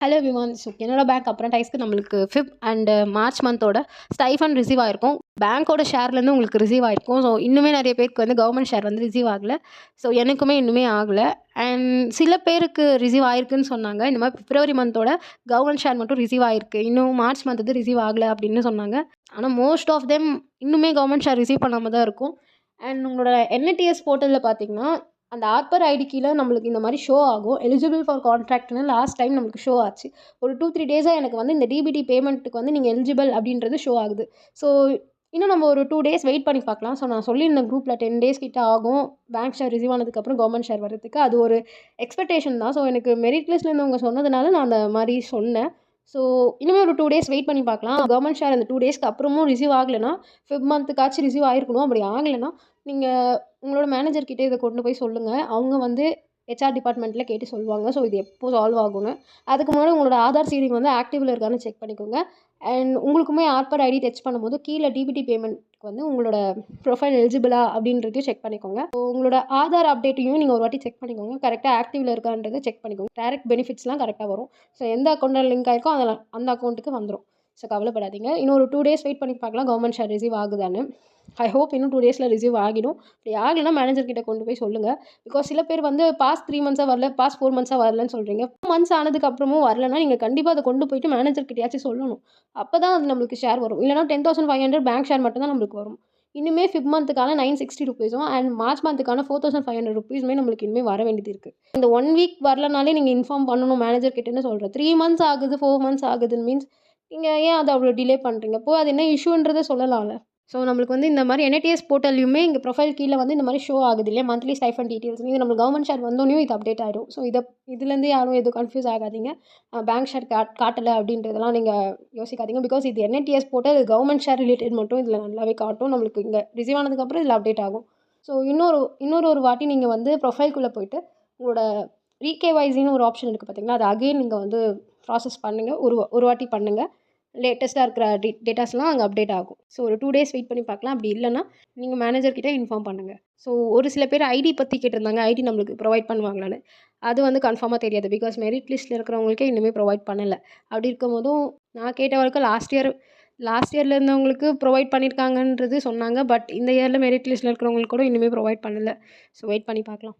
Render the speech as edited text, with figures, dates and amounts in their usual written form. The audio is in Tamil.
Hello everyone. So Canara bank அப்ரண்டைஸ்க்கு நம்மளுக்கு அண்ட் மார்ச் மந்தோட ஸ்டைஃபண்ட் ரிசீவ் ஆயிருக்கும். பேங்க்கோட ஷேர்லேருந்து உங்களுக்கு ரிசீவ் ஆயிருக்கும். ஸோ இன்னுமே நிறைய பேருக்கு வந்து கவர்மெண்ட் ஷேர் வந்து ரிசீவ் ஆகலை. ஸோ எனக்குமே இன்னுமே ஆகலை. அண்ட் சில பேருக்கு ரிசீவ் ஆயிருக்குன்னு சொன்னாங்க. இந்த மாதிரி பிப்ரவரி மந்தோட கவர்மெண்ட் ஷேர் மட்டும் ரிசீவ் ஆயிருக்கு, இன்னும் மார்ச் மந்த் வந்து ரிசீவ் ஆகலை அப்படின்னு சொன்னாங்க. ஆனால் மோஸ்ட் ஆஃப் தெம் இன்னுமே கவர்மெண்ட் ஷேர் ரிசீவ் பண்ணாமல் தான் இருக்கும். அண்ட் உங்களோட என்ஐடிஎஸ் போர்ட்டலில் பார்த்தீங்கன்னா அந்த ஆர்பர் ஐடி கீழே நம்மளுக்கு இந்த மாதிரி ஷோ ஆகும், எலிஜிபிள் ஃபார் கான்ட்ராக்ட்னு லாஸ்ட் டைம் நம்மளுக்கு ஷோ ஆச்சு. ஒரு 2-3 டேஸாக எனக்கு வந்து இந்த டிபிடி பேமெண்ட்டுக்கு வந்து நீங்கள் எலிஜிபிள் அப்படின்றது ஷோ ஆகுது. ஸோ இன்னும் நம்ம ஒரு 2 டேஸ் வெயிட் பண்ணி பார்க்கலாம். ஸோ நான் சொல்லியிருந்தேன் குரூப்பில் 10 டேஸ் கிட்ட ஆகும் பேங்க் ஷேர் ரிசீவ் ஆனதுக்கப்புறம் கவர்மெண்ட் ஷேர் வரதுக்கு. அது ஒரு எக்ஸ்பெக்டேஷன் தான். ஸோ எனக்கு மெரிட் லிஸ்ட்லேருந்து அவங்க சொன்னதுனால நான் அந்த மாதிரி சொன்னேன். ஸோ இனிமேல் ஒரு 2 டேஸ் வெயிட் பண்ணி பார்க்கலாம். கவர்மெண்ட் ஷேர் அந்த 2 டேஸ்க்கு அப்புறமும் ரிசீவ் ஆகலைன்னா மந்த்துக்காச்சும் ரிசீவ் ஆகிருக்கணும். அப்படி ஆகலைன்னா நீங்கள் உங்களோட மேனேஜர்கிட்ட இதை கொண்டு போய் சொல்லுங்கள். அவங்க வந்து ஹெச்ஆர் டிபார்ட்மெண்ட்டில் கேட்டு சொல்லுவாங்க. ஸோ இது எப்போ சால்வ் ஆகும்னு. அதுக்கு முன்னாடி உங்களோட ஆதார் சீடிங் வந்து ஆக்டிவில் இருக்கான்னு செக் பண்ணிக்கோங்க. அண்ட் உங்களுக்குமே ஆர்பர் ஐடி டச் பண்ணும்போது கீழே டிபிடி பேமெண்ட்க்கு வந்து உங்களோட ப்ரொஃபைல் எலிஜிபிளா அப்படின்றதையும் செக் பண்ணிக்கோங்க. ஸோ உங்களோட ஆதார் அப்டேட்டையும் நீங்கள் ஒரு வாட்டி செக் பண்ணிக்கோங்க. கரெக்டாக ஆக்டிவில் இருக்கான்றதை செக் பண்ணிக்கோங்க. டைரக்ட் பெனிஃபிட்ஸ்லாம் கரெக்டாக வரும். ஸோ எந்த அக்கௌண்ட்டில் லிங்க் ஆயிருக்கோ அதில் அந்த அக்கௌண்ட்டுக்கு வந்துடும். ஸோ கவலைப்படாதீங்க. இன்னும் ஒரு 2 டேஸ் வெயிட் பண்ணி பார்க்கலாம் கவர்மெண்ட் ஷேர் ரிசீவ் ஆகுதான்னு. ஐ ஹோப் இன்னும் 2 டேஸில் ரிசீவ் ஆகிடும். அப்படி ஆகலைன்னா மேனேஜர் கிட்ட கொண்டு போய் சொல்லுங்கள். பிகாஸ் சில பேர் வந்து பாஸ்ட் 3 மந்த்ஸாக வரல, பாஸ்ட் 4 மந்த்ஸாக வரலன்னு சொல்கிறீங்க. 4 மந்த்ஸ் ஆனதுக்கப்புறமும் வரலன்னா நீங்கள் கண்டிப்பாக அதை கொண்டு போயிட்டு மேனேஜர் கிட்டயாச்சும் சொல்லணும். அப்போ தான் அது நம்மளுக்கு ஷேர் வரும். இல்லைனா 10,500 பேங்க் ஷேர் மட்டும் தான் நம்மளுக்கு வரும். இனிமேல் மந்த்துக்கான 960 ருபீஸும் அண்ட் மார்ச் மந்த்துக்கான 4,500 ருபீஸுமே நம்மளுக்கு இனிமேல் வர வேண்டியது இருக்குது. இந்த 1 வீக் வரலனாலே நீங்கள் இன்ஃபார்ம் பண்ணணும் மேனேஜர் கிட்டேன்னு சொல்கிறேன். 3 மந்த்ஸ் ஆகுது, 4 மந்த்ஸ் ஆகுதுன்னு மீன்ஸ் நீங்கள் ஏன் அதை அவ்வளோ டிலே பண்ணுறீங்க? அப்போ அது என்ன இஷ்யூன்றதை சொல்லலாம்ல. ஸோ நம்மளுக்கு வந்து இந்த மாதிரி என்ஐடிஎஸ் போர்ட்டல்லையுமே இங்கே ப்ரொஃபைல் கீழே வந்து இந்த மாதிரி ஷோ ஆகுது இல்லையா, மந்த்லி ஸ்டைஃபண்ட் டீட்டெயில்ஸ். இது நம்ம கவர்மெண்ட் ஷேர் வந்தோடனையும் இது அப்டேட் ஆகிடும். ஸோ இதுலேருந்து யாரும் எதுவும் கன்ஃபியூஸ் ஆகாதீங்க. பேங்க் ஷேர் காட்டலை அப்படின்றதெல்லாம் நீங்கள் யோசிக்காதீங்க. பிகாஸ் இது என்ஐடிஎஸ் போர்ட்டல் கவர்மெண்ட் ஷேர் ரிலேட்டட் மட்டும் இதில் நல்லாவே காட்டும். நம்மளுக்கு இங்கே ரிசீவ் ஆனதுக்கப்புறம் இதில் அப்டேட் ஆகும். ஸோ இன்னொரு வாட்டி நீங்கள் வந்து ப்ரொஃபைல்குள்ளே போயிட்டு உங்களோட ரீகேவைசின்னு ஒரு ஆப்ஷன் இருக்குது பார்த்தீங்களா, அது அகெயின் நீங்கள் வந்து ப்ராசஸ் பண்ணுங்கள். ஒரு வாட்டி பண்ணுங்கள். லேட்டஸ்ட்டாக இருக்கிற டேட்டாஸ்லாம் அங்கே அப்டேட் ஆகும். ஸோ ஒரு 2 டேஸ் வெயிட் பண்ணி பார்க்கலாம். அப்படி இல்லைன்னா நீங்கள் மேனேஜர்கிட்ட இன்ஃபார்ம் பண்ணுங்கள். ஸோ ஒரு சில பேர் ஐடி பற்றி கேட்டிருந்தாங்க, ஐடி நம்மளுக்கு ப்ரொவைட் பண்ணுவாங்களான்னு. அது வந்து கன்ஃபார்மாக தெரியாது. பிகாஸ் மெரிட் லிஸ்ட்டில் இருக்கிறவங்களுக்கே இன்னுமே ப்ரொவைட் பண்ணலை. அப்படி இருக்கும்போதும் நான் கேட்ட வரைக்கும் லாஸ்ட் இயரில் இருந்தவங்களுக்கு ப்ரொவைட் பண்ணியிருக்காங்கன்றது சொன்னாங்க. பட் இந்த இயரில் மெரிட் லிஸ்ட்டில் இருக்கிறவங்களுக்கு கூட இன்னுமே ப்ரொவைட் பண்ணலை. ஸோ வெயிட் பண்ணி பார்க்கலாம்.